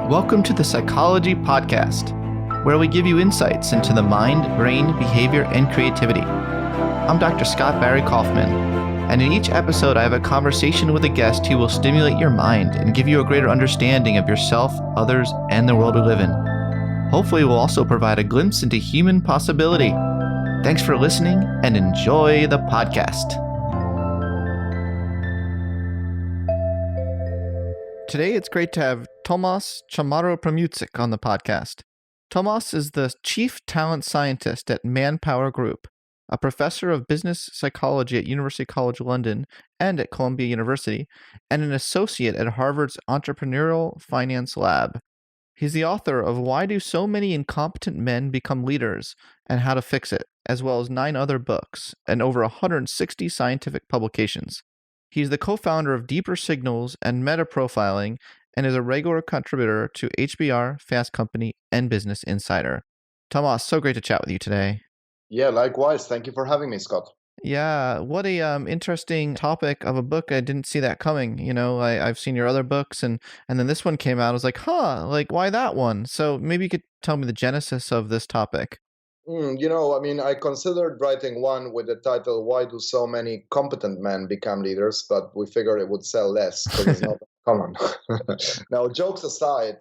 Welcome to the Psychology Podcast, where we give you insights into the mind, brain, behavior, and creativity. I'm Dr. Scott Barry Kaufman, and in each episode I have a conversation with a guest who will stimulate your mind and give you a greater understanding of yourself, others, and the world we live in. Hopefully we'll also provide a glimpse into human possibility. Thanks for listening and enjoy the podcast. Today, it's great to have Tomas Chamorro-Premuzic on the podcast. Tomas is the Chief Talent Scientist at Manpower Group, a professor of business psychology at University College London and at Columbia University, and an associate at Harvard's Entrepreneurial Finance Lab. He's the author of Why Do So Many Incompetent Men Become Leaders and How to Fix It, as well as 9 other books and over 160 scientific publications. He's the co-founder of Deeper Signals and Meta Profiling and is a regular contributor to HBR, Fast Company, and Business Insider. Tomas, so great to chat with you today. Yeah, likewise. Thank you for having me, Scott. Yeah, what a interesting topic of a book. I didn't see that coming. You know, I've seen your other books, and then this one came out. I was like, why that one? So maybe you could tell me the genesis of this topic. I considered writing one with the title, Why Do So Many Competent Men Become Leaders? But we figured it would sell less because it's not common. Now, jokes aside,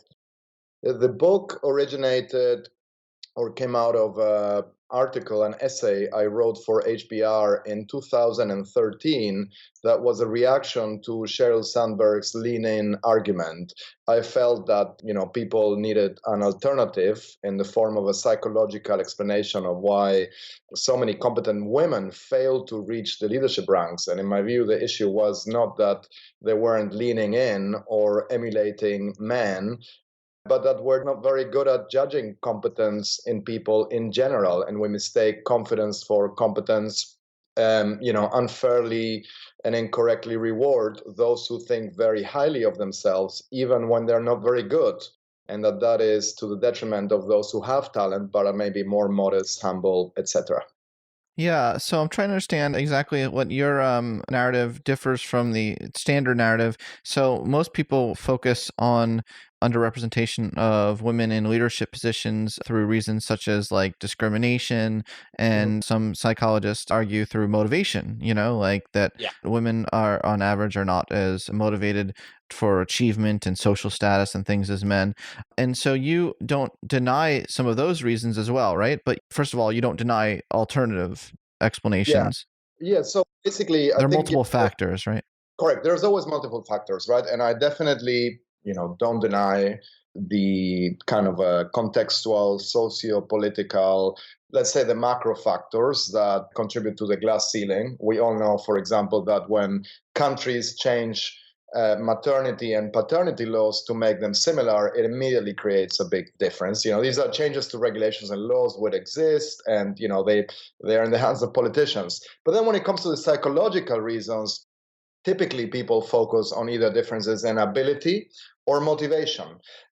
the book originated or came out of an article, an essay I wrote for HBR in 2013 that was a reaction to Sheryl Sandberg's lean-in argument. I felt that, people needed an alternative in the form of a psychological explanation of why so many competent women fail to reach the leadership ranks. And in my view, the issue was not that they weren't leaning in or emulating men, but that we're not very good at judging competence in people in general, and we mistake confidence for competence, unfairly and incorrectly reward those who think very highly of themselves, even when they're not very good, and that is to the detriment of those who have talent but are maybe more modest, humble, etc. Yeah, so I'm trying to understand exactly what your narrative differs from the standard narrative. So most people focus on underrepresentation of women in leadership positions through reasons such as like discrimination, and some psychologists argue through motivation, like that women are on average are not as motivated for achievement and social status and things as men. And so you don't deny some of those reasons as well, right? But first of all, you don't deny alternative explanations. Yeah. So basically, There are multiple factors, right? Correct. There's always multiple factors, right? And I definitely, don't deny the kind of contextual, socio-political, let's say the macro factors that contribute to the glass ceiling. We all know, for example, that when countries change maternity and paternity laws to make them similar, it immediately creates a big difference. These are changes to regulations and laws would exist, and they are in the hands of politicians. But then when it comes to the psychological reasons, typically people focus on either differences in ability or motivation.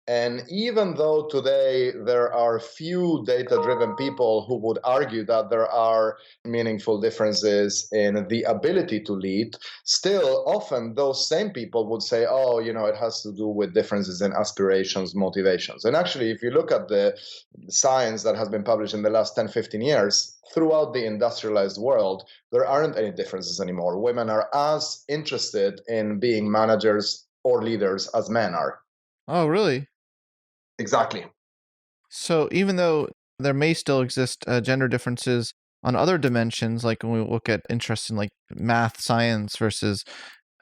And even though today there are few data-driven people who would argue that there are meaningful differences in the ability to lead, still often those same people would say, it has to do with differences in aspirations, motivations. And actually, if you look at the science that has been published in the last 10, 15 years, throughout the industrialized world, there aren't any differences anymore. Women are as interested in being managers or leaders as men are. Oh, really? Exactly. So even though there may still exist gender differences on other dimensions, like when we look at interests in like math, science versus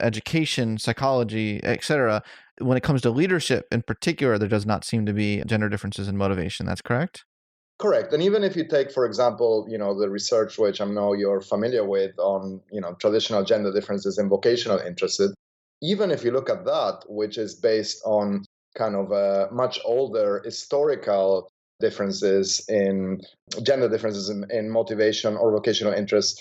education, psychology, etc., when it comes to leadership in particular, there does not seem to be gender differences in motivation. That's correct? Correct. And even if you take, for example, the research which I know you're familiar with on, traditional gender differences in vocational interests, even if you look at that, which is based on kind of much older historical differences in gender differences in motivation or vocational interests,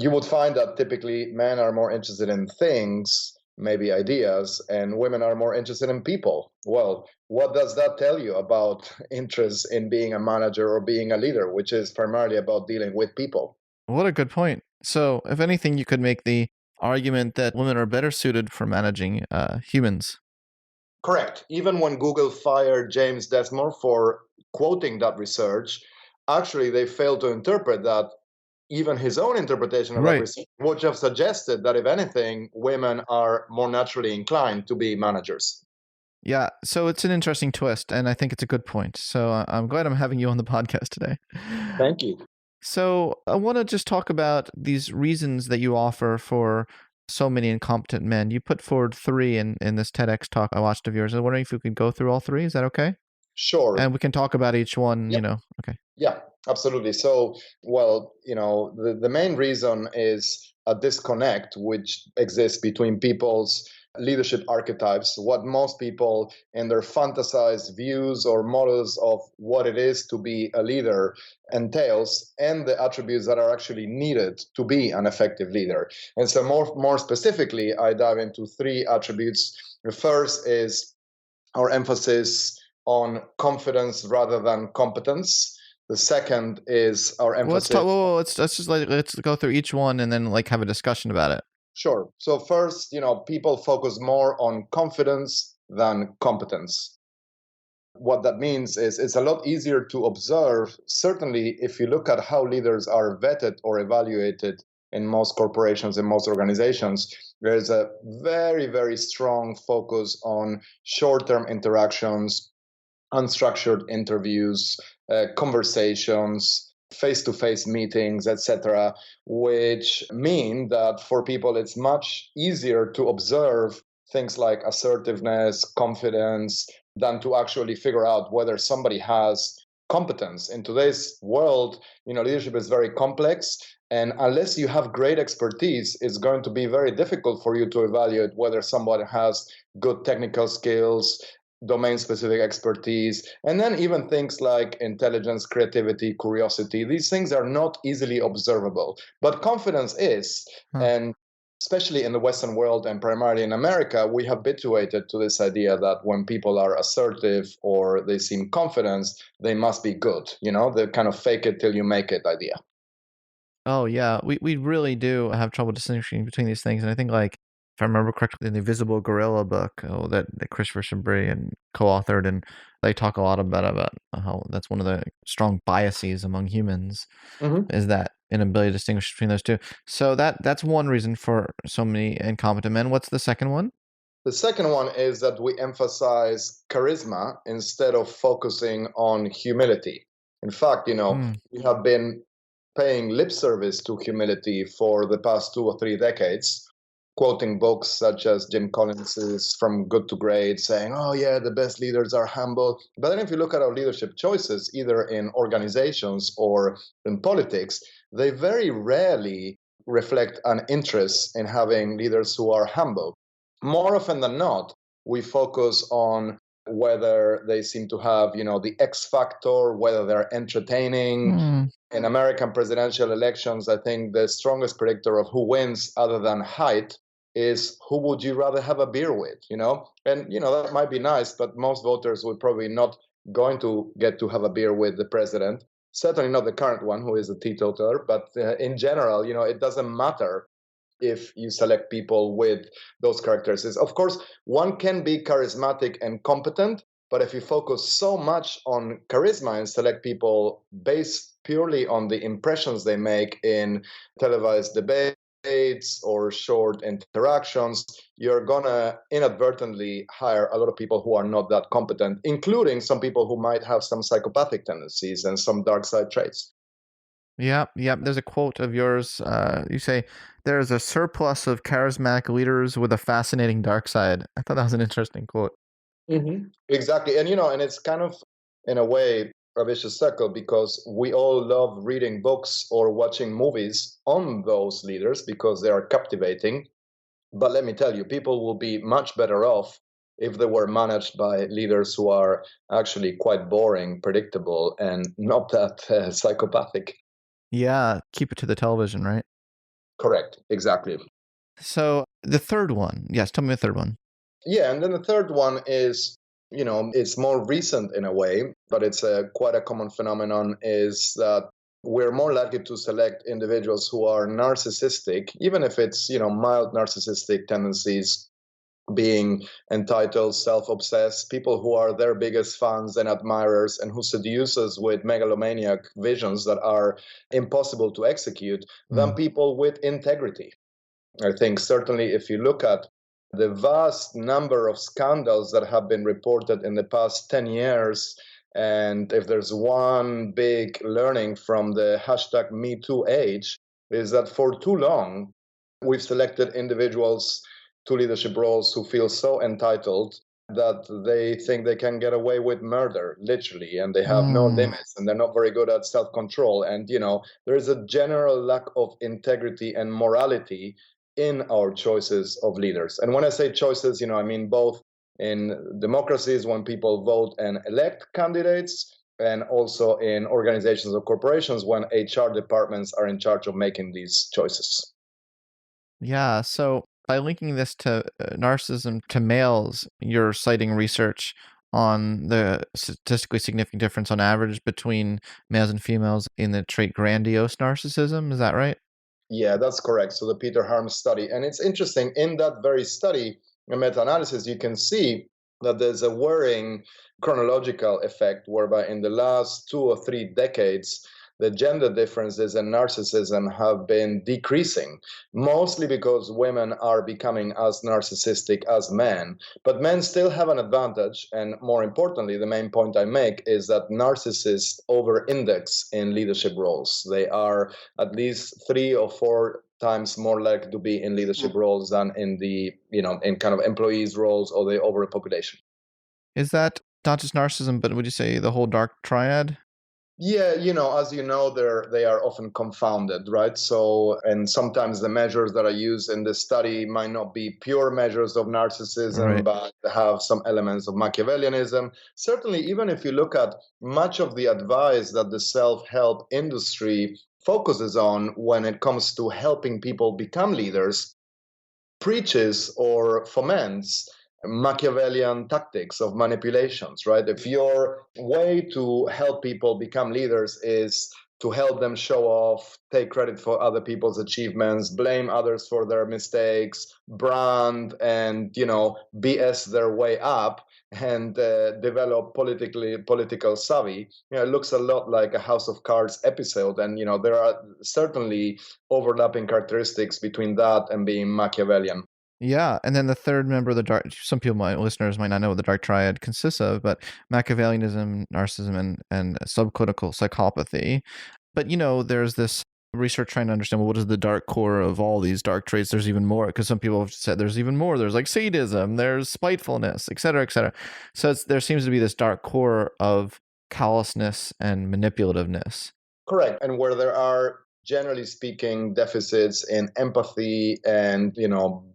you would find that typically men are more interested in things, maybe ideas, and women are more interested in people. Well, what does that tell you about interest in being a manager or being a leader, which is primarily about dealing with people? What a good point. So if anything, you could make the argument that women are better suited for managing humans. Correct. Even when Google fired James Desmore for quoting that research, actually they failed to interpret that. Even his own interpretation of that Right. research would have suggested that, if anything, women are more naturally inclined to be managers. Yeah, so it's an interesting twist, and I think it's a good point. So I'm glad I'm having you on the podcast today. Thank you. So I want to just talk about these reasons that you offer for so many incompetent men. You put forward 3 in this TEDx talk I watched of yours. I'm wondering if we could go through all 3. Is that okay? Sure. And we can talk about each one, Yep. Okay. Yeah, absolutely. So, well, the main reason is a disconnect which exists between people's leadership archetypes, what most people in their fantasized views or models of what it is to be a leader entails, and the attributes that are actually needed to be an effective leader. And so more specifically, I dive into 3 attributes. The first is our emphasis on confidence rather than competence. The second is our emphasis. Let's go through each one and then have a discussion about it. Sure. So first, people focus more on confidence than competence. What that means is it's a lot easier to observe, certainly if you look at how leaders are vetted or evaluated in most corporations, in most organizations. There's a very, very strong focus on short-term interactions, unstructured interviews, conversations, face-to-face meetings, etc., which mean that for people it's much easier to observe things like assertiveness, confidence, than to actually figure out whether somebody has competence. In today's world, leadership is very complex, and unless you have great expertise, it's going to be very difficult for you to evaluate whether somebody has good technical skills, domain-specific expertise, and then even things like intelligence, creativity, curiosity. These things are not easily observable, but confidence is. And especially in the Western world and primarily in America, we habituated to this idea that when people are assertive or they seem confident, they must be good. The kind of fake it till you make it idea. Oh yeah, we really do have trouble distinguishing between these things, and I think if I remember correctly, in the Invisible Gorilla book that Christopher Chambray and co-authored, and they talk a lot about how that's one of the strong biases among humans, is that inability to distinguish between those two. So that's one reason for so many incompetent men. What's the second one? The second one is that we emphasize charisma instead of focusing on humility. In fact, we have been paying lip service to humility for the past 2 or 3 decades, quoting books such as Jim Collins's From Good to Great, saying, oh yeah, the best leaders are humble. But then if you look at our leadership choices, either in organizations or in politics, they very rarely reflect an interest in having leaders who are humble. More often than not, we focus on whether they seem to have, the X factor, whether they're entertaining. In American presidential elections, I think the strongest predictor of who wins, other than height, is who would you rather have a beer with, And, that might be nice, but most voters would probably not going to get to have a beer with the president. Certainly not the current one, who is a teetotaler. But in general, it doesn't matter if you select people with those characteristics. Of course, one can be charismatic and competent, but if you focus so much on charisma and select people based purely on the impressions they make in televised debates or short interactions, you're going to inadvertently hire a lot of people who are not that competent, including some people who might have some psychopathic tendencies and some dark side traits. Yep. There's a quote of yours. You say, there's a surplus of charismatic leaders with a fascinating dark side. I thought that was an interesting quote. Exactly. And, and it's kind of, in a way, a vicious circle, because we all love reading books or watching movies on those leaders because they are captivating. But let me tell you, people will be much better off if they were managed by leaders who are actually quite boring, predictable, and not that psychopathic. Yeah, keep it to the television, right? Correct. Exactly. So the third one. Yes, tell me the third one. Yeah, and then the third one is, it's more recent in a way, but it's quite a common phenomenon, is that we're more likely to select individuals who are narcissistic, even if it's, mild narcissistic tendencies, being entitled, self-obsessed, people who are their biggest fans and admirers and who seduce us with megalomaniac visions that are impossible to execute, than people with integrity. I think certainly if you look at the vast number of scandals that have been reported in the past 10 years, and if there's one big learning from the hashtag #MeToo age, is that for too long, we've selected individuals to leadership roles who feel so entitled that they think they can get away with murder, literally, and they have no limits, and they're not very good at self-control. And, there is a general lack of integrity and morality in our choices of leaders. And when I say choices, I mean both in democracies when people vote and elect candidates, and also in organizations or corporations when HR departments are in charge of making these choices. Yeah, so by linking this to narcissism to males, you're citing research on the statistically significant difference on average between males and females in the trait grandiose narcissism. Is that right? Yeah, that's correct. So the Peter Harms study. And it's interesting, in that very study, a meta-analysis, you can see that there's a worrying chronological effect whereby in the last 2 or 3 decades, the gender differences in narcissism have been decreasing, mostly because women are becoming as narcissistic as men. But men still have an advantage. And more importantly, the main point I make is that narcissists over-index in leadership roles. They are at least 3 or 4 times more likely to be in leadership roles than in the, in kind of employees roles or the overall population. Is that not just narcissism, but would you say the whole dark triad? Yeah, as you know, they are often confounded, right? So, and sometimes the measures that are used in this study might not be pure measures of narcissism, Right. but have some elements of Machiavellianism. Certainly, even if you look at much of the advice that the self-help industry focuses on when it comes to helping people become leaders, preaches or foments Machiavellian tactics of manipulations, right? If your way to help people become leaders is to help them show off, take credit for other people's achievements, blame others for their mistakes, brand, and BS their way up, and develop political savvy, it looks a lot like a House of Cards episode. And there are certainly overlapping characteristics between that and being Machiavellian. Yeah, and then the third member of the dark. Some people, my listeners, might not know what the dark triad consists of, but Machiavellianism, narcissism, and subclinical psychopathy. But there's this research trying to understand, well, what is the dark core of all these dark traits? There's even more, because some people have said there's even more. There's like sadism, there's spitefulness, et cetera, et cetera. So there seems to be this dark core of callousness and manipulativeness. Correct. And where there are, generally speaking, deficits in empathy and,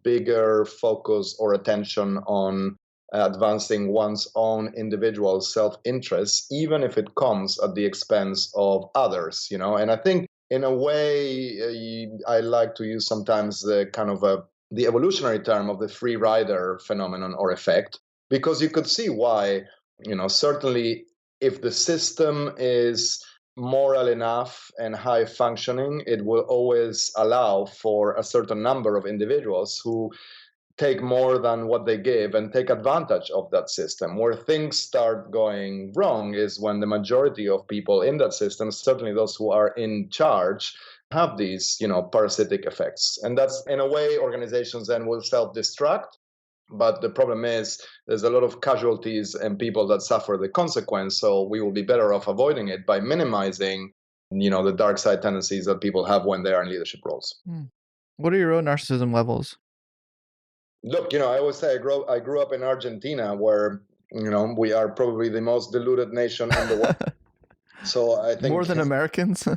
bigger focus or attention on advancing one's own individual self-interest, even if it comes at the expense of others, And I think in a way, I like to use sometimes the kind of the evolutionary term of the free rider phenomenon or effect, because you could see why, certainly if the system is moral enough and high functioning, it will always allow for a certain number of individuals who take more than what they give and take advantage of that system. Where things start going wrong is when the majority of people in that system, certainly those who are in charge, have these, parasitic effects. And that's, in a way, organizations then will self-destruct. But the problem is there's a lot of casualties and people that suffer the consequence. So we will be better off avoiding it by minimizing, the dark side tendencies that people have when they are in leadership roles. What are your own narcissism levels? Look, I always say I grew up in Argentina, where we are probably the most deluded nation in the world. So I think More than Americans?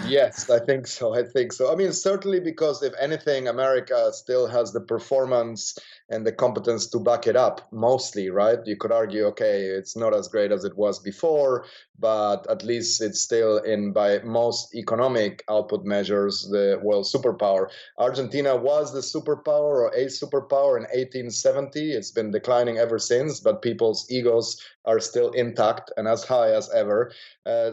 Yes, I think so. I mean, certainly because if anything, America still has the performance and the competence to back it up, mostly, right? You could argue, okay, it's not as great as it was before, but at least it's still in, by most economic output measures, the world superpower. Argentina was the superpower or a superpower in 1870. It's been declining ever since, but people's egos are still intact and as high as ever.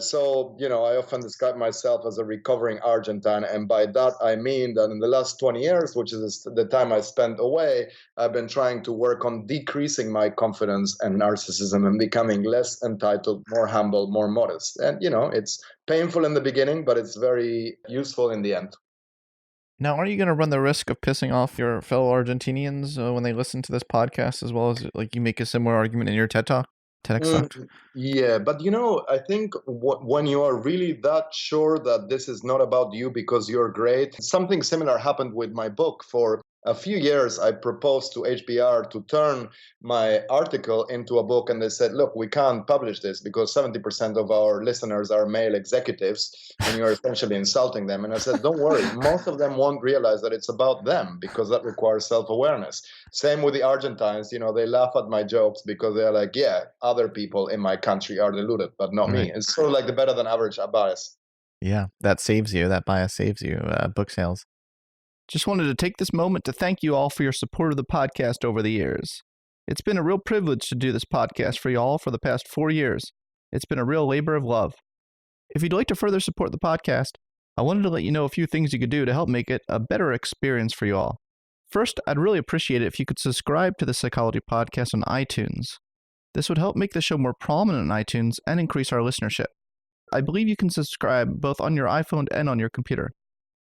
So, I often describe myself as a recovering Argentine. And by that, I mean that in the last 20 years, which is the time I spent away, I've been trying to work on decreasing my confidence and narcissism and becoming less entitled, more humble, more modest. And, it's painful in the beginning, but it's very useful in the end. Now, are you going to run the risk of pissing off your fellow Argentinians when they listen to this podcast, as well as like you make a similar argument in your TEDx talk? Yeah, but I think when you are really that sure that this is not about you because you're great, something similar happened with my book. For a few years, I proposed to HBR to turn my article into a book, and they said, look, we can't publish this because 70% of our listeners are male executives, and you're essentially insulting them. And I said, don't worry, most of them won't realize that it's about them because that requires self-awareness. Same with the Argentines, they laugh at my jokes because they're like, yeah, other people in my country are deluded, but not me. It's sort of like the better than average bias. Yeah, that bias saves you, book sales. Just wanted to take this moment to thank you all for your support of the podcast over the years. It's been a real privilege to do this podcast for you all for the past 4 years. It's been a real labor of love. If you'd like to further support the podcast, I wanted to let you know a few things you could do to help make it a better experience for you all. First, I'd really appreciate it if you could subscribe to the Psychology Podcast on iTunes. This would help make the show more prominent on iTunes and increase our listenership. I believe you can subscribe both on your iPhone and on your computer.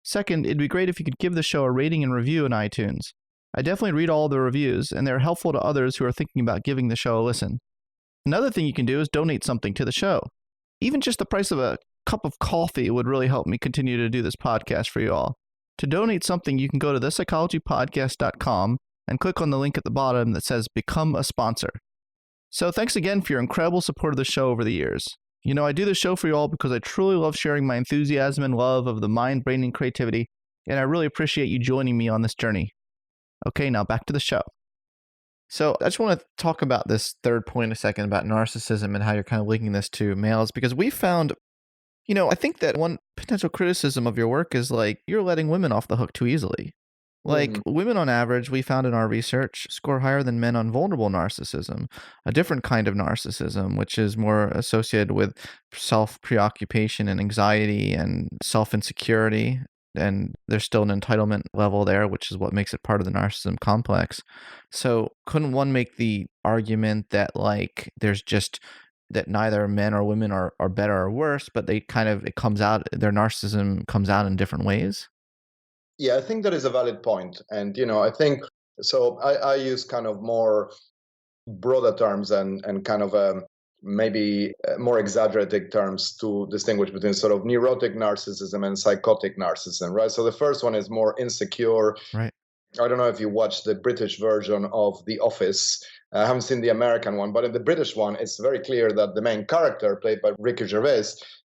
Second, it'd be great if you could give the show a rating and review in iTunes. I definitely read all the reviews, and they're helpful to others who are thinking about giving the show a listen. Another thing you can do is donate something to the show. Even just the price of a cup of coffee would really help me continue to do this podcast for you all. To donate something, you can go to thepsychologypodcast.com and click on the link at the bottom that says Become a Sponsor. So thanks again for your incredible support of the show over the years. I do this show for you all because I truly love sharing my enthusiasm and love of the mind, brain, and creativity, and I really appreciate you joining me on this journey. Okay, now back to the show. So I just want to talk about this third point a second about narcissism and how you're kind of linking this to males, because we found, I think that one potential criticism of your work is like you're letting women off the hook too easily. Like women on average, we found in our research, score higher than men on vulnerable narcissism, a different kind of narcissism, which is more associated with self-preoccupation and anxiety and self-insecurity. And there's still an entitlement level there, which is what makes it part of the narcissism complex. So couldn't one make the argument that like there's just that neither men or women are better or worse, but their narcissism comes out in different ways? Yeah, I think that is a valid point. And, I think, so I use kind of more broader terms and kind of maybe more exaggerated terms to distinguish between sort of neurotic narcissism and psychotic narcissism, right? So the first one is more insecure. Right. I don't know if you watched the British version of The Office. I haven't seen the American one, but in the British one, it's very clear that the main character, played by Ricky Gervais,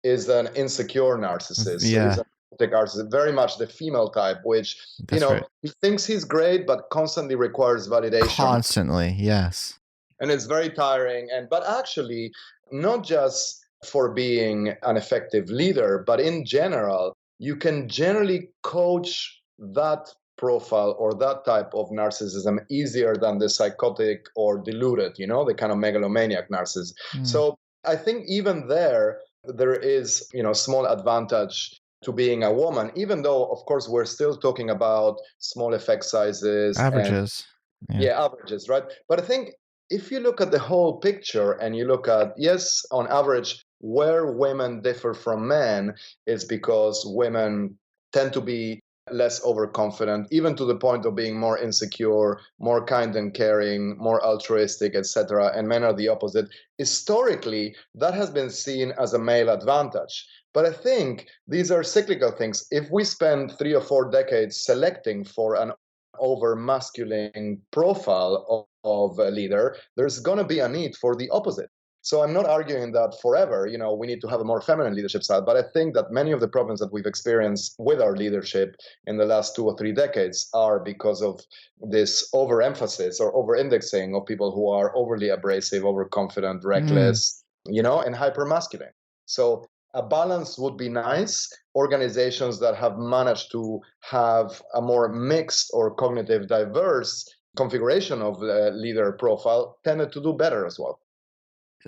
is an insecure narcissist. Yeah. So narcissist, very much the female type, which, right. He thinks he's great, but constantly requires validation. Constantly, yes. And it's very tiring. But actually, not just for being an effective leader, but in general, you can generally coach that profile or that type of narcissism easier than the psychotic or deluded, the kind of megalomaniac narcissist. So I think even there is, small advantage to being a woman, even though, of course, we're still talking about small effect sizes. Averages. Averages, right? But I think if you look at the whole picture and you look at, yes, on average, where women differ from men is because women tend to be less overconfident, even to the point of being more insecure, more kind and caring, more altruistic, etc. And men are the opposite. Historically, that has been seen as a male advantage. But I think these are cyclical things. If we spend 3 or 4 decades selecting for an over masculine profile of a leader, there's going to be a need for the opposite. So I'm not arguing that forever, we need to have a more feminine leadership style, but I think that many of the problems that we've experienced with our leadership in the last 2 or 3 decades are because of this overemphasis or over-indexing of people who are overly abrasive, overconfident, reckless, and hypermasculine. So a balance would be nice. Organizations that have managed to have a more mixed or cognitive diverse configuration of the leader profile tended to do better as well.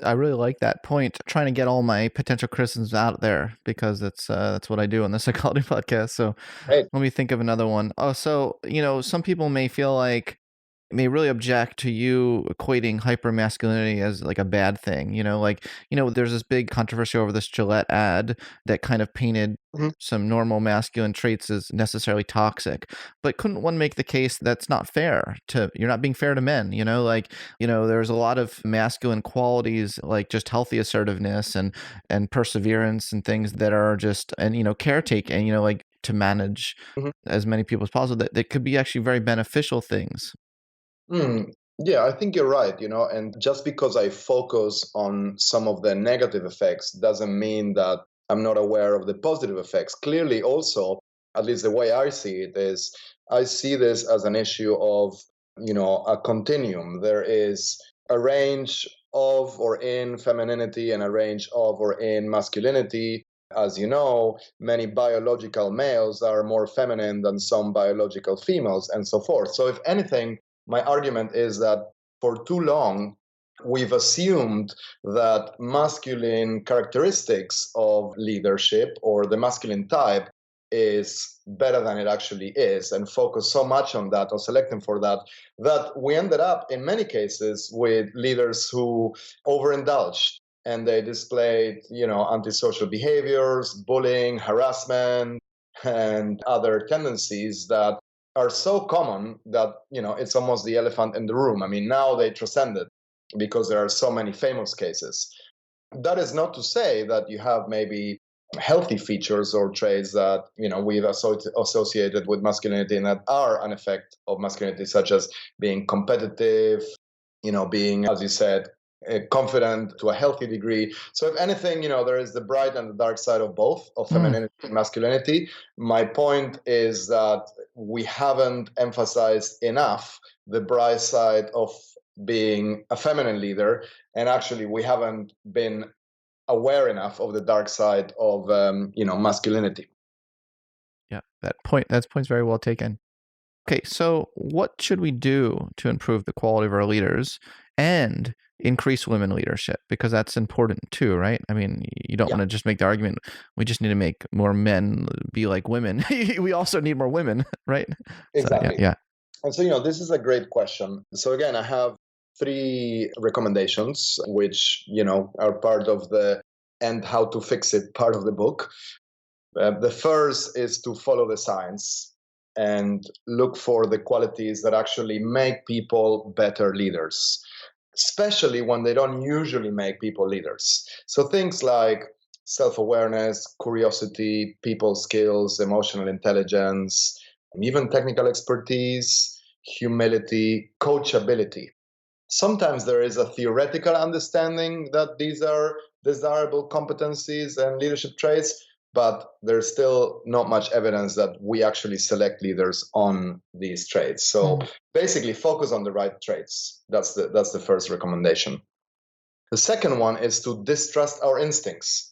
I really like that point. Trying to get all my potential criticisms out there because that's what I do on the Psychology Podcast. So Right. let me think of another one. Oh, so some people may really object to you equating hypermasculinity as like a bad thing. There's this big controversy over this Gillette ad that kind of painted Mhm. some normal masculine traits as necessarily toxic. But couldn't one make the case that's not fair you're not being fair to men? There's a lot of masculine qualities like just healthy assertiveness and perseverance and things that are just, and caretaking, like to manage Mhm. as many people as possible that could be actually very beneficial things. Mm, yeah, I think you're right, and just because I focus on some of the negative effects doesn't mean that I'm not aware of the positive effects. Clearly, also, at least the way I see it is, I see this as an issue of, a continuum. There is a range of or in femininity and a range of or in masculinity. As you know, many biological males are more feminine than some biological females, and so forth. So, if anything, my argument is that for too long, we've assumed that masculine characteristics of leadership or the masculine type is better than it actually is, and focus so much on that, on selecting for that, that we ended up in many cases with leaders who overindulged and they displayed, antisocial behaviors, bullying, harassment, and other tendencies that are so common that it's almost the elephant in the room. I mean, now they transcend it because there are so many famous cases. That is not to say that you have maybe healthy features or traits that we've associated with masculinity and that are an effect of masculinity, such as being competitive, being, as you said, confident to a healthy degree. So if anything, there is the bright and the dark side of both, of femininity and masculinity. My point is that we haven't emphasized enough the bright side of being a feminine leader, and actually we haven't been aware enough of the dark side of masculinity. Yeah, that point's very well taken. Okay, so what should we do to improve the quality of our leaders and increase women leadership? Because that's important too, right? I mean, you don't Yeah. want to just make the argument, we just need to make more men be like women. We also need more women, right? Exactly. So, yeah. And so, this is a great question. So again, I have 3 recommendations, which, are part of the and how to fix it part of the book. The first is to follow the science and look for the qualities that actually make people better leaders, especially when they don't usually make people leaders. So things like self-awareness, curiosity, people skills, emotional intelligence, even technical expertise, humility, coachability. Sometimes there is a theoretical understanding that these are desirable competencies and leadership traits, but there's still not much evidence that we actually select leaders on these traits. So basically focus on the right traits. That's the first recommendation. The second one is to distrust our instincts.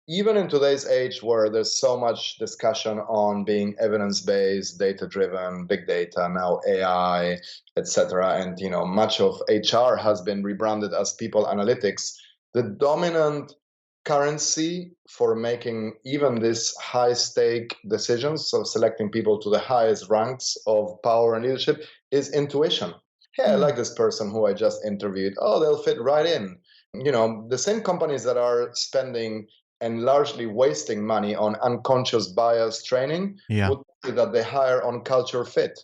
Even in today's age where there's so much discussion on being evidence-based, data-driven, big data, now AI, etc., and much of HR has been rebranded as people analytics, the dominant currency for making even these high-stake decisions, so selecting people to the highest ranks of power and leadership, is intuition. Hey, I like this person who I just interviewed. Oh, they'll fit right in. The same companies that are spending and largely wasting money on unconscious bias training would say that they hire on culture fit,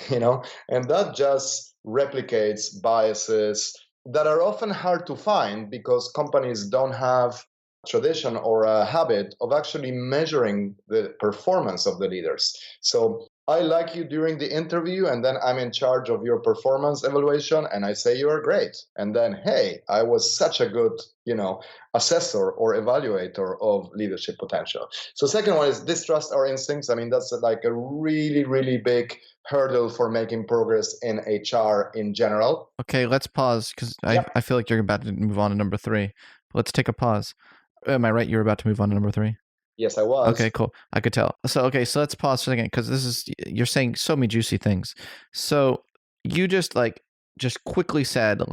and that just replicates biases that are often hard to find because companies don't have tradition or a habit of actually measuring the performance of the leaders. So I like you during the interview, and then I'm in charge of your performance evaluation, and I say you are great. And then, hey, I was such a good, assessor or evaluator of leadership potential. So second one is distrust our instincts. I mean, that's like a really, really big hurdle for making progress in HR in general. Okay, let's pause because I feel like you're about to move on to number 3. Let's take a pause. Am I right? You're about to move on to number 3? Yes, I was. Okay, cool. I could tell. So let's pause for a second because you're saying so many juicy things. So you just quickly said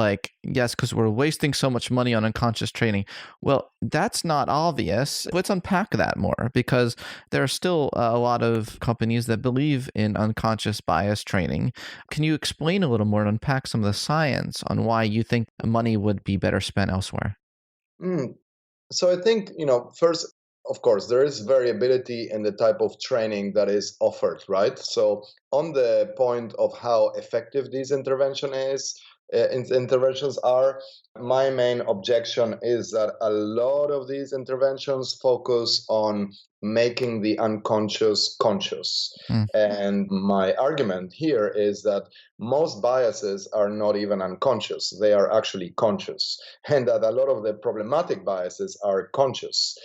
yes, because we're wasting so much money on unconscious training. Well, that's not obvious. Let's unpack that more because there are still a lot of companies that believe in unconscious bias training. Can you explain a little more and unpack some of the science on why you think money would be better spent elsewhere? So I think, first, of course, there is variability in the type of training that is offered, right? So on the point of how effective these interventions are, my main objection is that a lot of these interventions focus on making the unconscious conscious. Mm. And my argument here is that most biases are not even unconscious, they are actually conscious, and that a lot of the problematic biases are conscious.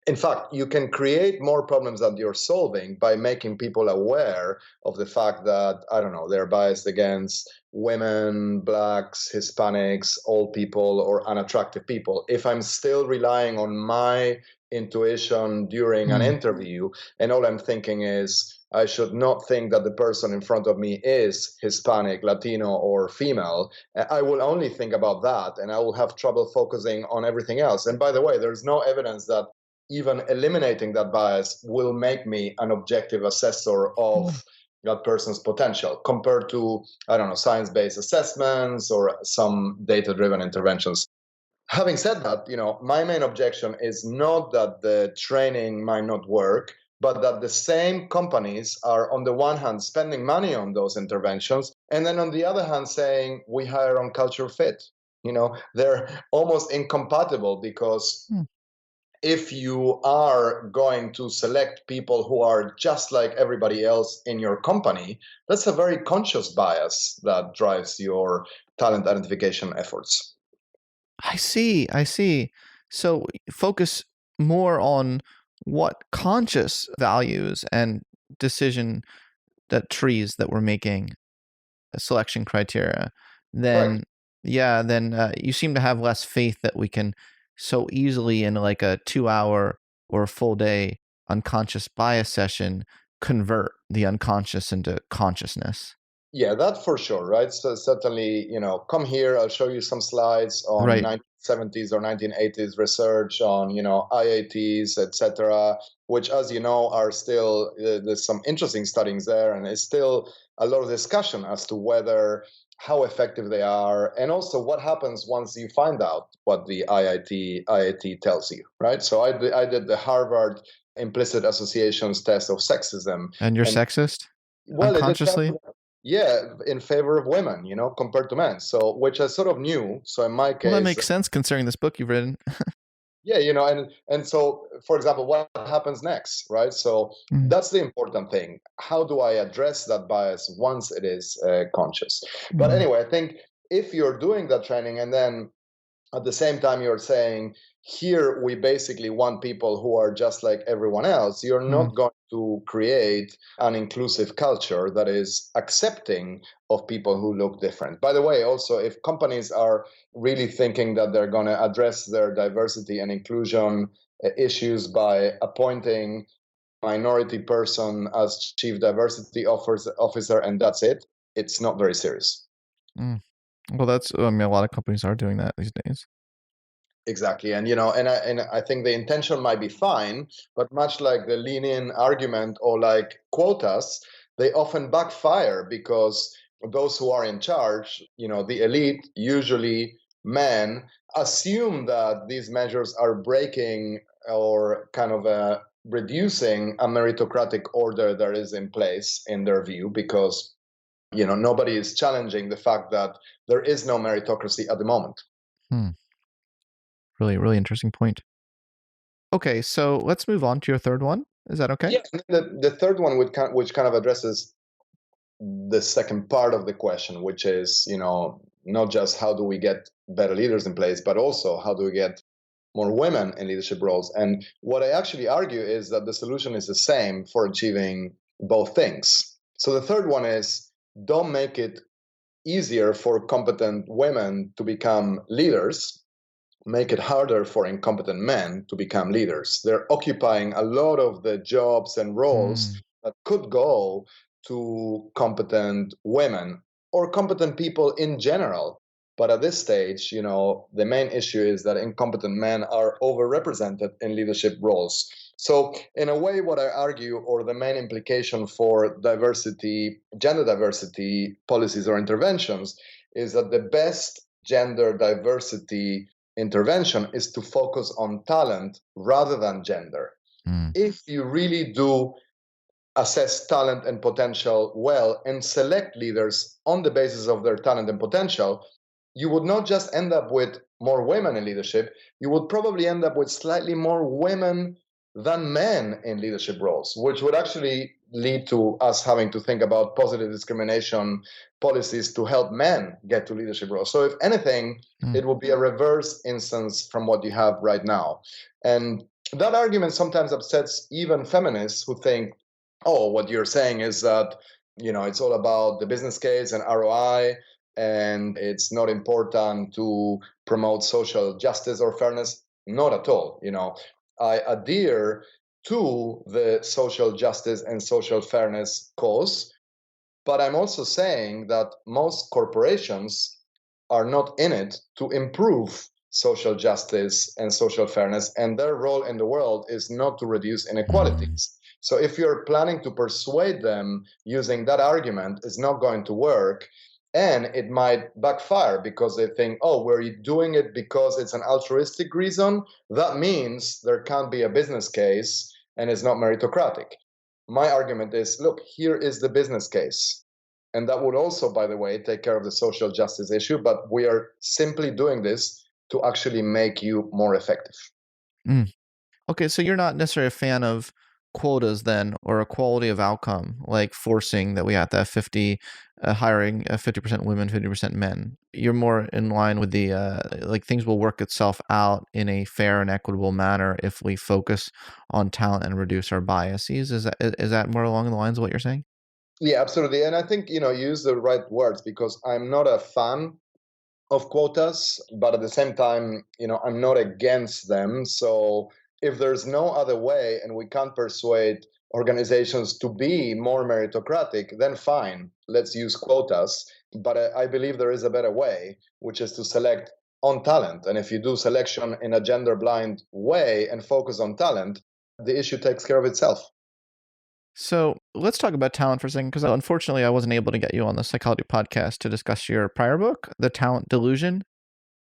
In fact, you can create more problems that you're solving by making people aware of the fact that, I don't know, they're biased against women, blacks, Hispanics, old people, or unattractive people. If I'm still relying on my intuition during an interview, and all I'm thinking is, I should not think that the person in front of me is Hispanic, Latino, or female. I will only think about that, and I will have trouble focusing on everything else. And by the way, there's no evidence that even eliminating that bias will make me an objective assessor of that person's potential compared to, I don't know, science-based assessments or some data-driven interventions. Having said that, my main objection is not that the training might not work, but that the same companies are, on the one hand, spending money on those interventions, and then on the other hand, saying we hire on culture fit. They're almost incompatible because if you are going to select people who are just like everybody else in your company, that's a very conscious bias that drives your talent identification efforts. I see. So focus more on what conscious values and decision that trees that we're making, selection criteria, then you seem to have less faith that we can so easily in like a 2-hour or a full day unconscious bias session convert the unconscious into consciousness. Yeah, that for sure, right? So certainly, come here, I'll show you some slides on Right. 1970s or 1980s research on, IATs, etc., which, as you know, are still, there's some interesting studies there, and it's still a lot of discussion as to how effective they are, and also what happens once you find out what the IAT tells you, right? So I did the Harvard Implicit Associations test of sexism. And you're And sexist well, it did unconsciously? in favor of women, compared to men. So, which I sort of knew. So in my Well, that case, makes sense considering this book you've written. yeah, and so, for example, what happens next, right? So Mm, that's the important thing. How do I address that bias once it is conscious? But mm, anyway, I think if you're doing that training and then at the same time you're saying here we basically want people who are just like everyone else, you're mm. not going to create an inclusive culture that is accepting of people who look different. By the way, also, if companies are really thinking that they're going to address their diversity and inclusion issues by appointing minority person as chief diversity officer and that's it's not very serious. Mm. Well, I mean, a lot of companies are doing that these days. Exactly, and I think the intention might be fine, but much like the lean-in argument or like quotas, they often backfire because those who are in charge, the elite, usually men, assume that these measures are breaking or kind of reducing a meritocratic order that is in place in their view, because nobody is challenging the fact that there is no meritocracy at the moment. Hmm. Really, really interesting point. Okay, so let's move on to your third one. Is that okay? Yeah, the third one which kind of addresses the second part of the question, which is, not just how do we get better leaders in place, but also how do we get more women in leadership roles. And what I actually argue is that the solution is the same for achieving both things. So the third one is don't make it easier for competent women to become leaders, make it harder for incompetent men to become leaders. They're occupying a lot of the jobs and roles Mm. that could go to competent women or competent people in general. But at this stage, the main issue is that incompetent men are overrepresented in leadership roles. So, in a way, what I argue, or the main implication for diversity, gender diversity policies or interventions, is that the best gender diversity intervention is to focus on talent rather than gender. Mm. If you really do assess talent and potential well and select leaders on the basis of their talent and potential, you would not just end up with more women in leadership, you would probably end up with slightly more women than men in leadership roles, which would actually lead to us having to think about positive discrimination policies to help men get to leadership roles. So if anything, it would be a reverse instance from what you have right now. And that argument sometimes upsets even feminists who think, oh, what you're saying is that, it's all about the business case and ROI, and it's not important to promote social justice or fairness. Not at all. I adhere to the social justice and social fairness cause, but I'm also saying that most corporations are not in it to improve social justice and social fairness, and their role in the world is not to reduce inequalities. So if you're planning to persuade them using that argument, it's not going to work. And it might backfire because they think, oh, we're doing it because it's an altruistic reason. That means there can't be a business case and it's not meritocratic. My argument is, look, here is the business case. And that would also, by the way, take care of the social justice issue. But we are simply doing this to actually make you more effective. Mm. Okay, so you're not necessarily a fan of quotas then, or equality of outcome, like forcing that we have to have 50, hiring 50% women, 50% men. You're more in line with the, like things will work itself out in a fair and equitable manner if we focus on talent and reduce our biases. Is that more along the lines of what you're saying? Yeah, absolutely. And I think, you use the right words, because I'm not a fan of quotas, but at the same time, I'm not against them. So if there's no other way and we can't persuade organizations to be more meritocratic, then fine, let's use quotas. But I believe there is a better way, which is to select on talent. And if you do selection in a gender blind way and focus on talent, the issue takes care of itself. So let's talk about talent for a second, because unfortunately I wasn't able to get you on the Psychology podcast to discuss your prior book, The Talent Delusion.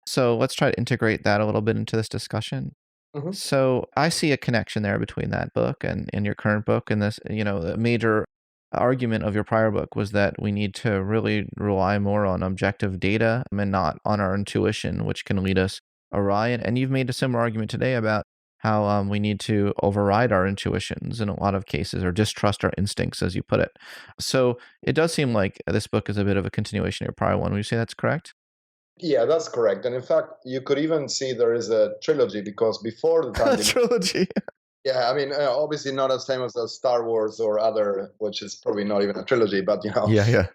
So let's try to integrate that a little bit into this discussion. Mhm. So I see a connection there between that book and your current book. And this, the major argument of your prior book was that we need to really rely more on objective data and not on our intuition, which can lead us awry. And you've made a similar argument today about how we need to override our intuitions in a lot of cases, or distrust our instincts, as you put it. So it does seem like this book is a bit of a continuation of your prior one. Would you say that's correct? Yeah, that's correct. And in fact, you could even see there is a trilogy, because before the time, Trilogy. yeah, I mean, obviously not as famous as Star Wars or other, which is probably not even a trilogy, but Yeah, yeah.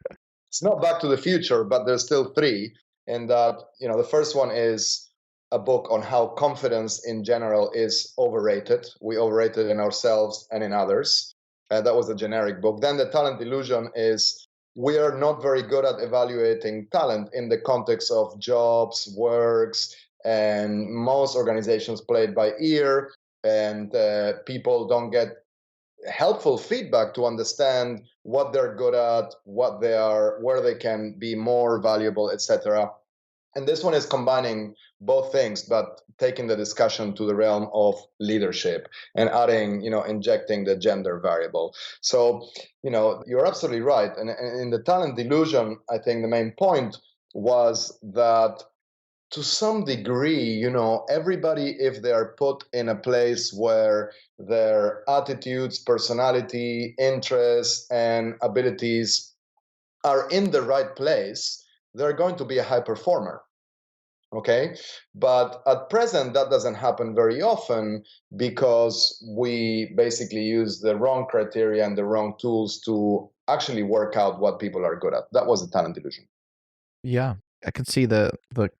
it's not Back to the Future, but there's still three. And that, the first one is a book on how confidence in general is overrated. We overrate it in ourselves and in others. That was a generic book. Then the talent illusion is, we are not very good at evaluating talent in the context of jobs, works, and most organizations play it by ear, and people don't get helpful feedback to understand what they're good at, what they are, where they can be more valuable, etc. And this one is combining both things, but taking the discussion to the realm of leadership and adding, injecting the gender variable. So, you're absolutely right. And in the talent delusion, I think the main point was that, to some degree, everybody, if they are put in a place where their attitudes, personality, interests, and abilities are in the right place, they're going to be a high performer. Okay. But at present, that doesn't happen very often, because we basically use the wrong criteria and the wrong tools to actually work out what people are good at. That was the talent illusion. Yeah. I can see the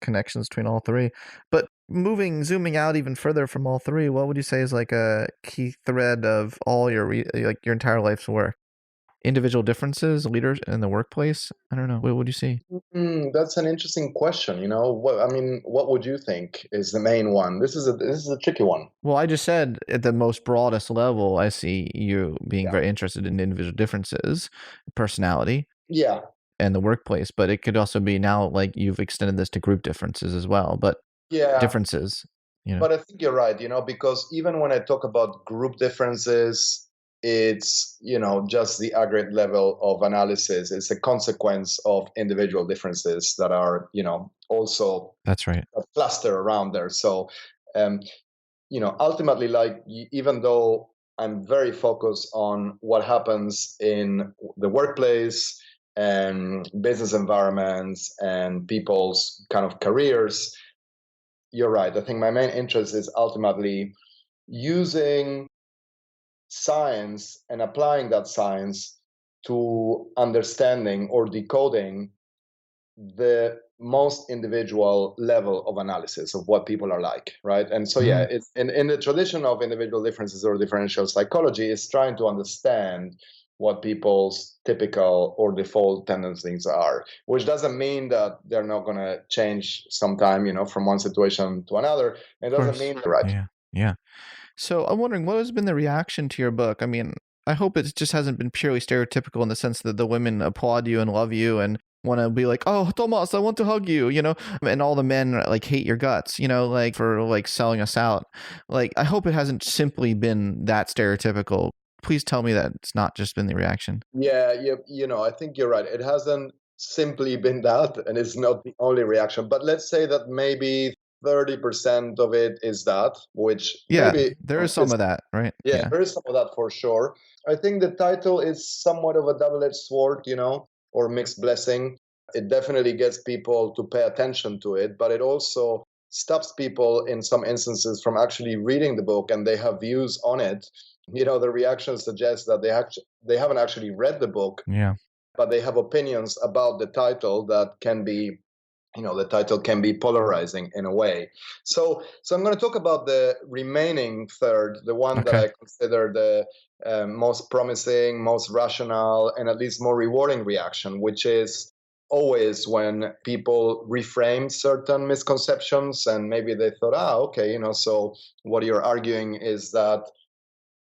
connections between all three. But zooming out even further from all three, what would you say is like a key thread of all your like your entire life's work? Individual differences, leaders in the workplace? I don't know. What would you see? That's an interesting question. What would you think is the main one? This is a tricky one. Well, I just said at the most broadest level, I see you being Yeah. very interested in individual differences, personality, Yeah. and the workplace. But it could also be now like you've extended this to group differences as well. But Yeah. differences, But I think you're right, because even when I talk about group differences, it's, just the aggregate level of analysis. It's a consequence of individual differences that are, also That's right. a cluster around there. So, um, ultimately, like, even though I'm very focused on what happens in the workplace and business environments and people's kind of careers, you're right. I think my main interest is ultimately using science and applying that science to understanding or decoding the most individual level of analysis of what people are like, right? And so, yeah, it's in the tradition of individual differences or differential psychology, is trying to understand what people's typical or default tendencies are, which doesn't mean that they're not going to change sometime, from one situation to another. It doesn't mean, right? Yeah. Yeah. So I'm wondering, what has been the reaction to your book? I mean, I hope it just hasn't been purely stereotypical in the sense that the women applaud you and love you and want to be like, "Oh, Tomas, I want to hug you," and all the men like hate your guts, like for like selling us out. Like, I hope it hasn't simply been that stereotypical. Please tell me that it's not just been the reaction. Yeah, I think you're right. It hasn't simply been that, and it's not the only reaction. But let's say that maybe 30% of it is that, which Yeah, maybe there is some is, of that, right? yeah, Yeah. there is some of that for sure. I think the title is somewhat of a double-edged sword, or mixed blessing. It definitely gets people to pay attention to it, but it also stops people in some instances from actually reading the book, and they have views on it. The reaction suggests that they haven't actually read the book, Yeah. but they have opinions about the title that can be, the title can be polarizing in a way. So I'm going to talk about the remaining third, the one that Okay. I consider the most promising, most rational, and at least more rewarding reaction, which is always when people reframe certain misconceptions, and maybe they thought, okay, so what you're arguing is that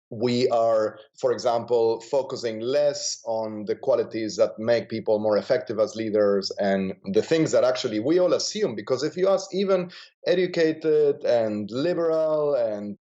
we are, for example, focusing less on the qualities that make people more effective as leaders and the things that actually we all assume. Because if you ask even educated and liberal and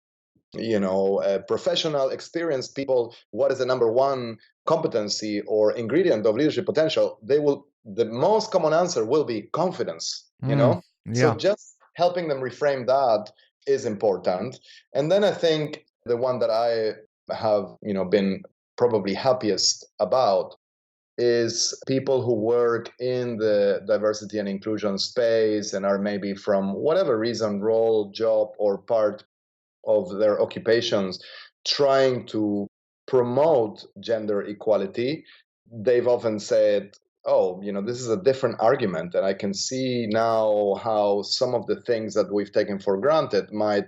professional, experienced people, what is the number one competency or ingredient of leadership potential, the most common answer will be confidence. So Yeah. just helping them reframe that is important. And then I think the one that I have, been probably happiest about is people who work in the diversity and inclusion space and are maybe from whatever reason, role, job, or part of their occupations trying to promote gender equality. They've often said, oh, this is a different argument, and I can see now how some of the things that we've taken for granted might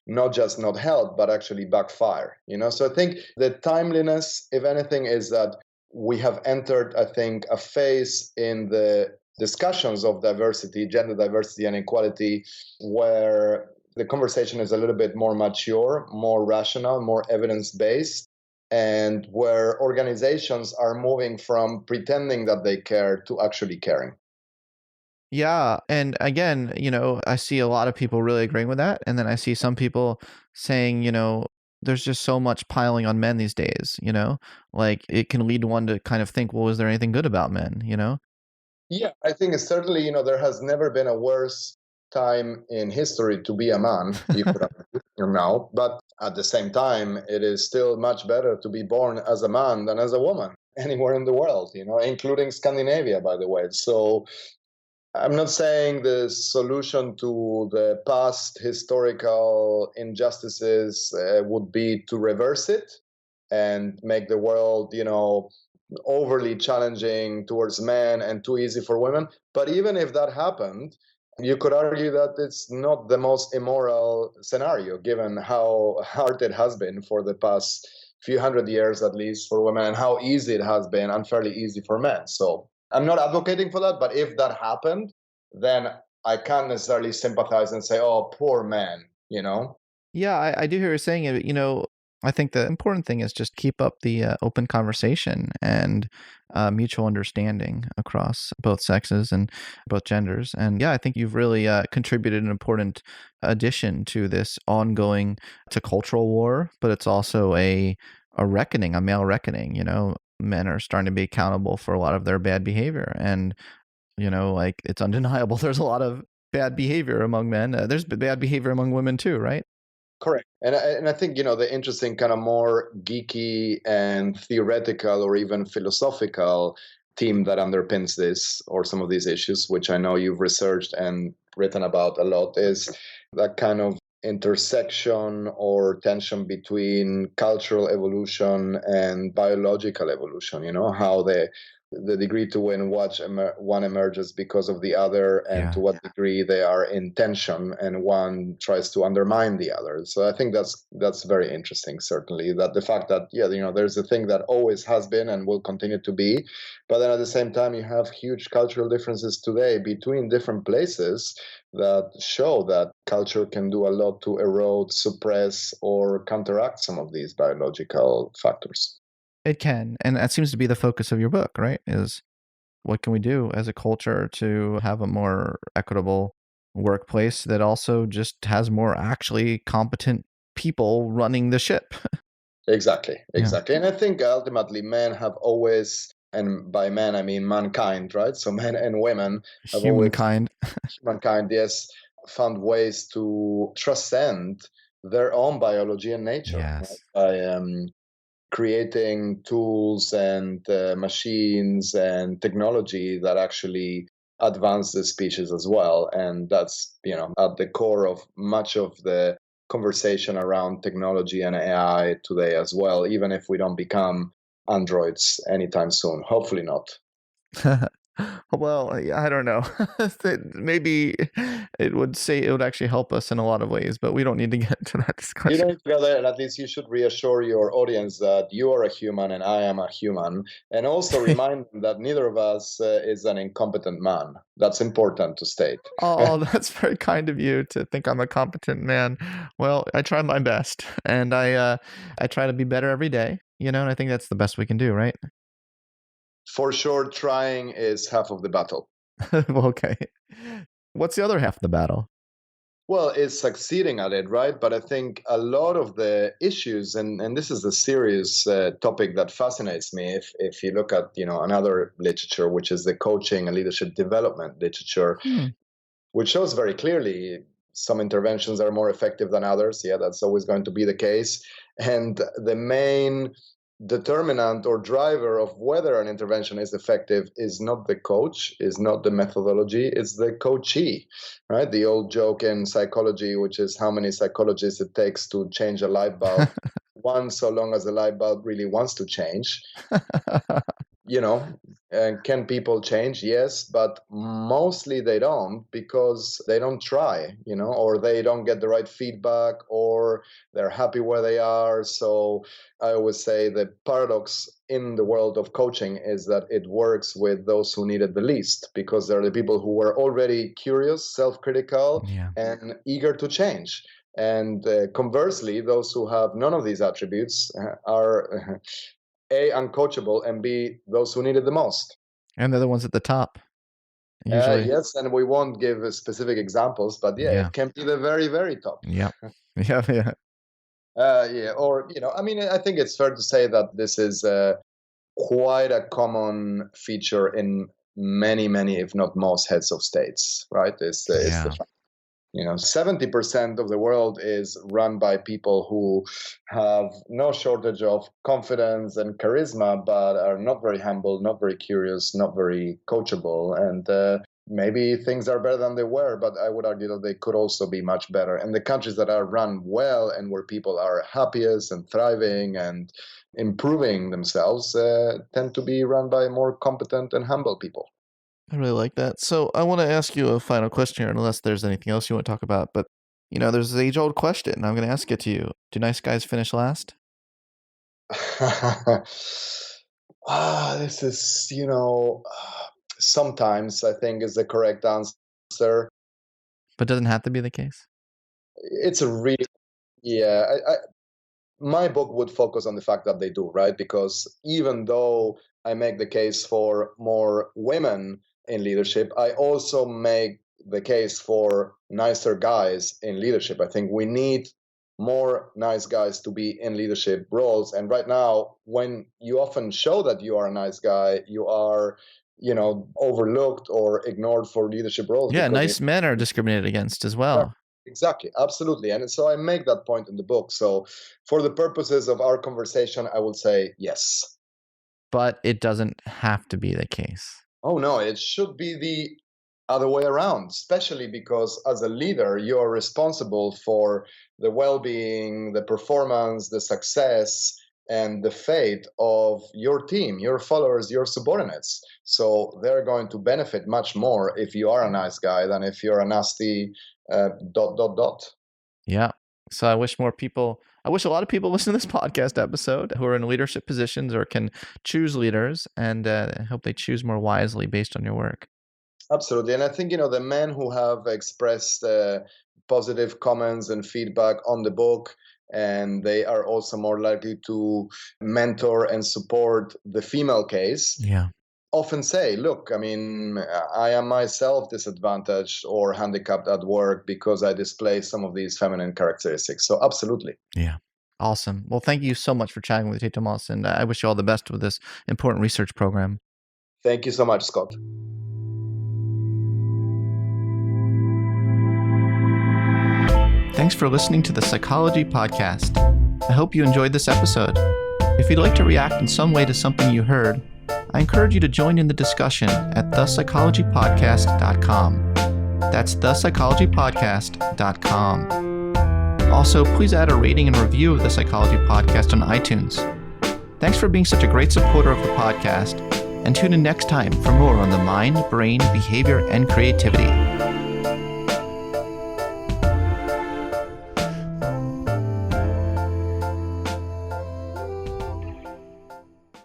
not just not help, but actually backfire. So I think the timeliness, if anything, is that we have entered, I think, a phase in the discussions of diversity, gender diversity and equality, where the conversation is a little bit more mature, more rational, more evidence-based, and where organizations are moving from pretending that they care to actually caring. Yeah, and again, I see a lot of people really agreeing with that, and then I see some people saying, there's just so much piling on men these days, like it can lead one to kind of think, well, is there anything good about men? Yeah, I think it's certainly, there has never been a worse time in history to be a man, you could argue, now. But at the same time, it is still much better to be born as a man than as a woman anywhere in the world, including Scandinavia, by the way. So I'm not saying the solution to the past historical injustices would be to reverse it and make the world, overly challenging towards men and too easy for women. But even if that happened, you could argue that it's not the most immoral scenario, given how hard it has been for the past few hundred years, at least, for women, and how easy it has been, unfairly easy for men. So I'm not advocating for that, but if that happened, then I can't necessarily sympathize and say, oh, poor man, you know? Yeah, I do hear you saying it. I think the important thing is just keep up the open conversation and mutual understanding across both sexes and both genders. And yeah, I think you've really contributed an important addition to this ongoing to cultural war, but it's also a reckoning, a male reckoning. Men are starting to be accountable for a lot of their bad behavior, and like it's undeniable. There's a lot of bad behavior among men. There's bad behavior among women too, right? Correct. And I think, the interesting kind of more geeky and theoretical or even philosophical theme that underpins this or some of these issues, which I know you've researched and written about a lot, is that kind of intersection or tension between cultural evolution and biological evolution, how the degree to one emerges because of the other, and Yeah. to what degree they are in tension and one tries to undermine the other. So I think that's very interesting, certainly, that the fact that there's a thing that always has been and will continue to be, but then at the same time you have huge cultural differences today between different places that show that culture can do a lot to erode, suppress, or counteract some of these biological factors. It can. And that seems to be the focus of your book, right? Is what can we do as a culture to have a more equitable workplace that also just has more actually competent people running the ship? Exactly, Yeah. exactly. And I think ultimately men have always, and by men I mean mankind, right? So men and women have always, Humankind. mankind, yes, found ways to transcend their own biology and nature, right? Yes. By creating tools and machines and technology that actually advance the species as well. And that's, at the core of much of the conversation around technology and AI today as well, even if we don't become androids anytime soon. Hopefully not. Well, I don't know. Maybe it would actually help us in a lot of ways, but we don't need to get into that You discussion. don't need to go there, and at least you should reassure your audience that you are a human and I am a human, and also remind them that neither of us is an incompetent man. That's important to state. Oh, that's very kind of you to think I'm a competent man. Well, I try my best, and I try to be better every day. And I think that's the best we can do, right? For sure, trying is half of the battle. Well, okay. What's the other half of the battle? Well, it's succeeding at it, right? But I think a lot of the issues, and this is a serious topic that fascinates me. If you look at another literature, which is the coaching and leadership development literature, Hmm. which shows very clearly some interventions are more effective than others. Yeah, that's always going to be the case. And the main determinant or driver of whether an intervention is effective is not the coach, is not the methodology, it's the coachee, right? The old joke in psychology, which is how many psychologists it takes to change a light bulb. One, so long as the light bulb really wants to change. you know can people change? Yes, but mostly they don't, because they don't try, or they don't get the right feedback, or they're happy where they are. So I always say the paradox in the world of coaching is that it works with those who need it the least, because they're the people who were already curious, self-critical, Yeah. and eager to change. And conversely, those who have none of these attributes are A, uncoachable, and B, those who need it the most. And they're the ones at the top, usually. Yes, and we won't give specific examples, but yeah, Yeah. it can be the very, very top. Yep. Yeah. Yeah. Yeah, or, I mean, I think it's fair to say that this is quite a common feature in many, many, if not most, heads of states, right? It's the Yeah. 70% of the world is run by people who have no shortage of confidence and charisma, but are not very humble, not very curious, not very coachable. And maybe things are better than they were, but I would argue that they could also be much better. And the countries that are run well and where people are happiest and thriving and improving themselves tend to be run by more competent and humble people. I really like that. So I want to ask you a final question here, unless there's anything else you want to talk about. But, there's this age-old question. I'm going to ask it to you. Do nice guys finish last? This is, sometimes I think is the correct answer. But it doesn't have to be the case? It's a really, yeah, my book would focus on the fact that they do, right? Because even though I make the case for more women in leadership, I also make the case for nicer guys in leadership. I think we need more nice guys to be in leadership roles. And right now, when you often show that you are a nice guy, you are, overlooked or ignored for leadership roles. Yeah, nice men are discriminated against as well. Exactly, absolutely. And so I make that point in the book. So for the purposes of our conversation, I would say yes. But it doesn't have to be the case. Oh, no, it should be the other way around, especially because as a leader, you're responsible for the well-being, the performance, the success, and the fate of your team, your followers, your subordinates. So they're going to benefit much more if you are a nice guy than if you're a nasty ... Yeah. So I wish a lot of people listen to this podcast episode who are in leadership positions or can choose leaders, and I hope they choose more wisely based on your work. Absolutely. And I think, the men who have expressed positive comments and feedback on the book, and they are also more likely to mentor and support the female case. Yeah. Often say, look, I am myself disadvantaged or handicapped at work because I display some of these feminine characteristics. So absolutely. Yeah. Awesome. Well, thank you so much for chatting with me, Tomas, and I wish you all the best with this important research program. Thank you so much, Scott. Thanks for listening to the Psychology Podcast. I hope you enjoyed this episode. If you'd like to react in some way to something you heard, I encourage you to join in the discussion at thepsychologypodcast.com. That's thepsychologypodcast.com. Also, please add a rating and review of the Psychology Podcast on iTunes. Thanks for being such a great supporter of the podcast, and tune in next time for more on the mind, brain, behavior, and creativity.